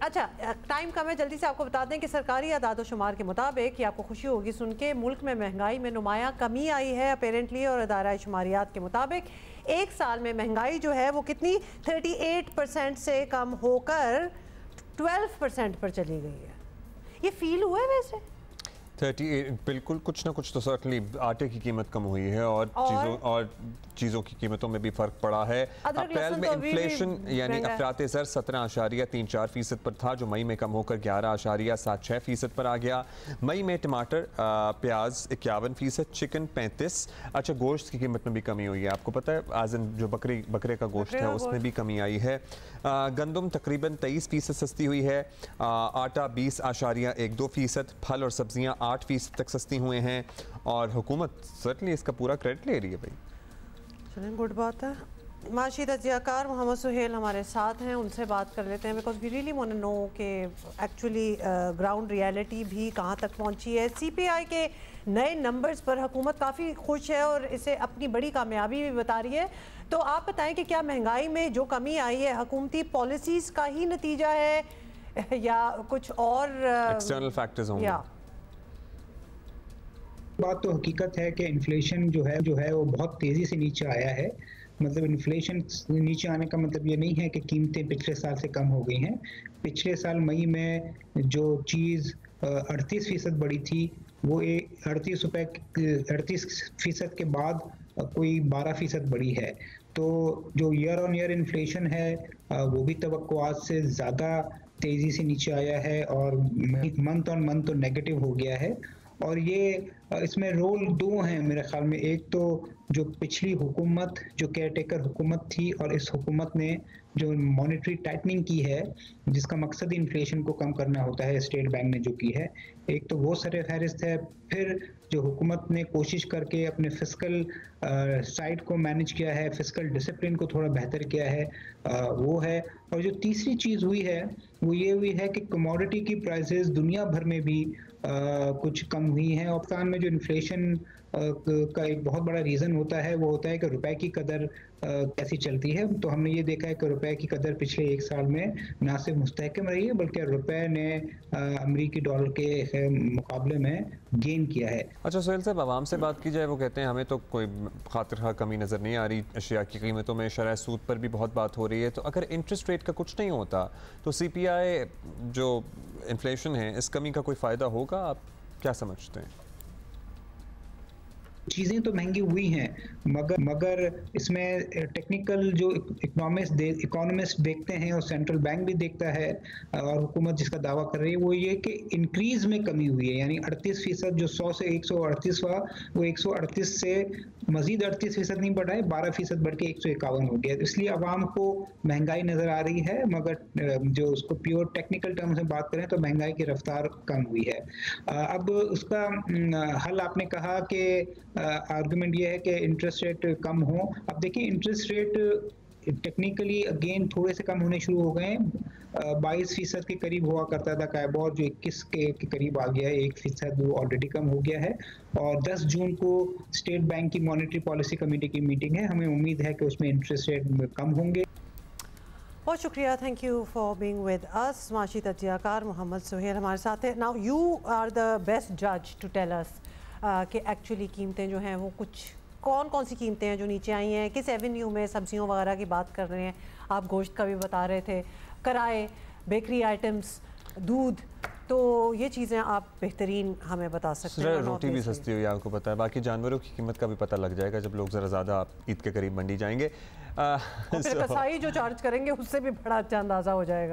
अच्छा, टाइम कम है, जल्दी से आपको बता दें कि सरकारी आदाद-ओ-शुमार के मुताबिक, ये आपको खुशी होगी सुन के, मुल्क में महंगाई में नुमाया कमी आई है अपेरेंटली। और अदारा शुमारियात के मुताबिक एक साल में महंगाई जो है वो कितनी 38% से कम होकर 12% पर चली गई है। ये फील हुआ है वैसे 38 बिल्कुल, कुछ ना कुछ तो सर्टनली आटे की कीमत कम हुई है और चीज़ों की कीमतों में भी फ़र्क पड़ा है। अप्रैल में इन्फ्लेशन यानी अफराते ज़र 17.34% पर था, जो मई में कम होकर 11.76% पर आ गया। मई में टमाटर, प्याज 51%, चिकन 35%। अच्छा, गोश्त की कीमत में भी कमी हुई है, आपको पता है, आजन जो बकरे का गोश्त है उसमें भी कमी आई है। गंदम तकरीबन 23% सस्ती हुई है। आटा 20.12%, फल और सब्जियाँ 8% तक सस्ती हुए हैं। और हुकूमत सर्टनली इसका पूरा क्रेडिट ले रही है भाई। चलें, गुड बात है। माशी तजियाकार मोहम्मद सुहेल हमारे साथ हैं, उनसे बात कर लेते हैं, because we really want to know कि एक्चुअली ग्राउंड रियलिटी भी कहाँ तक पहुँची है। CPI के नए नंबर्स पर हुकूमत काफ़ी खुश है और इसे अपनी बड़ी कामयाबी भी बता रही है। तो आप बताएं कि क्या महंगाई में जो कमी आई है हुकूमती पॉलिसीज़ का ही नतीजा है या कुछ और एक्सटर्नल फैक्टर्स होंगे? बात तो हकीकत है कि इन्फ्लेशन जो है वो बहुत तेज़ी से नीचे आया है। मतलब इन्फ्लेशन नीचे आने का मतलब ये नहीं है कि कीमतें पिछले साल से कम हो गई हैं। पिछले साल मई में जो चीज़ 38% बढ़ी थी वो 38% के बाद कोई 12% बढ़ी है। तो जो ईयर ऑन ईयर इन्फ्लेशन है वो भी तवक्कुआत से ज़्यादा तेज़ी से नीचे आया है और मंथ ऑन मंथ तो नेगेटिव हो गया है। और ये इसमें रोल दो हैं मेरे ख्याल में। एक तो जो पिछली हुकूमत, जो केयरटेकर हुकूमत थी, और इस हुकूमत ने जो मॉनेटरी टाइटनिंग की है जिसका मकसद इन्फ्लेशन को कम करना होता है, स्टेट बैंक ने जो की है, एक तो वो सर फहरिस्त है। फिर जो हुकूमत ने कोशिश करके अपने फिस्कल साइड को मैनेज किया है, फिस्कल डिसिप्लिन को थोड़ा बेहतर किया है, वो है। और जो तीसरी चीज़ हुई है वो ये हुई है कि कमोडिटी की प्राइसेस दुनिया भर में भी कुछ कम हुई हैं। और पाकिस्तान में जो इन्फ्लेशन का एक बहुत बड़ा रीज़न होता है वो होता है कि रुपए की कदर कैसी चलती है। तो हमने ये देखा है कि रुपए की कदर पिछले एक साल में ना सिर्फ मुस्तहकम रही है बल्कि रुपए ने अमेरिकी डॉलर के मुकाबले में गेन किया है। अच्छा सुहेल साहब, आवाम से बात की जाए, वो कहते हैं हमें तो कोई खातिर खा कमी नज़र नहीं आ रही, अशिया की कीमतों में शरह सूद पर भी बहुत बात हो रही है। तो अगर इंटरेस्ट रेट का कुछ नहीं होता तो CPI जो इन्फ्लेशन है, इस कमी का कोई फ़ायदा होगा? आप क्या समझते हैं? चीज़ें तो महंगी हुई हैं मगर इसमें टेक्निकल जो इकोनॉमिस्ट देखते हैं और सेंट्रल बैंक भी देखता है और हुकूमत जिसका दावा कर रही है वो ये कि इंक्रीज़ में कमी हुई है। यानी 38% जो 100 से 138 हुआ वो 138 से मज़ीद 38% नहीं बढ़ा है, 12% बढ़ के 151 हो गया। इसलिए आवाम को महंगाई नज़र आ रही है, मगर जो उसको प्योर टेक्निकल टर्म्स में बात करें तो महंगाई की रफ्तार कम हुई है। अब उसका हल आपने कहा कि आर्गुमेंट ये है कि इंटरेस्ट रेट कम हो। अब देखिए, इंटरेस्ट रेट टेक्निकली अगेन थोड़े से कम होने शुरू हो गए हैं। 22% के करीब हुआ करता था काइबोर, जो 21 के करीब आ गया है, 1% वो ऑलरेडी कम हो गया है। और 10 जून को स्टेट बैंक की मॉनेटरी पॉलिसी कमेटी की मीटिंग है, हमें उम्मीद है कि उसमें इंटरेस्ट रेट कम होंगे। बहुत शुक्रिया, thank you for being with us. माशी तजियाकार मोहम्मद सुहेल हमारे साथ है। Now you are the best जज टू टेल अस कि एक्चुअली कीमतें जो हैं वो कौन कौन सी कीमतें हैं जो नीचे आई हैं, किस एवेन्यू में सब्जियों वगैरह की बात कर रहे हैं आप, गोश्त का भी बता रहे थे, किराए, बेकरी आइटम्स, दूध, तो ये चीज़ें आप बेहतरीन हमें बता सकते हैं। रोटी भी सस्ती हुई है, आपको पता है। बाकी जानवरों की कीमत का भी पता लग जाएगा जब लोग ज़रा ज़्यादा ईद के करीब मंडी जाएंगे। फिर कसाई जो चार्ज करेंगे उससे भी बड़ा अच्छा अंदाज़ा हो जाएगा।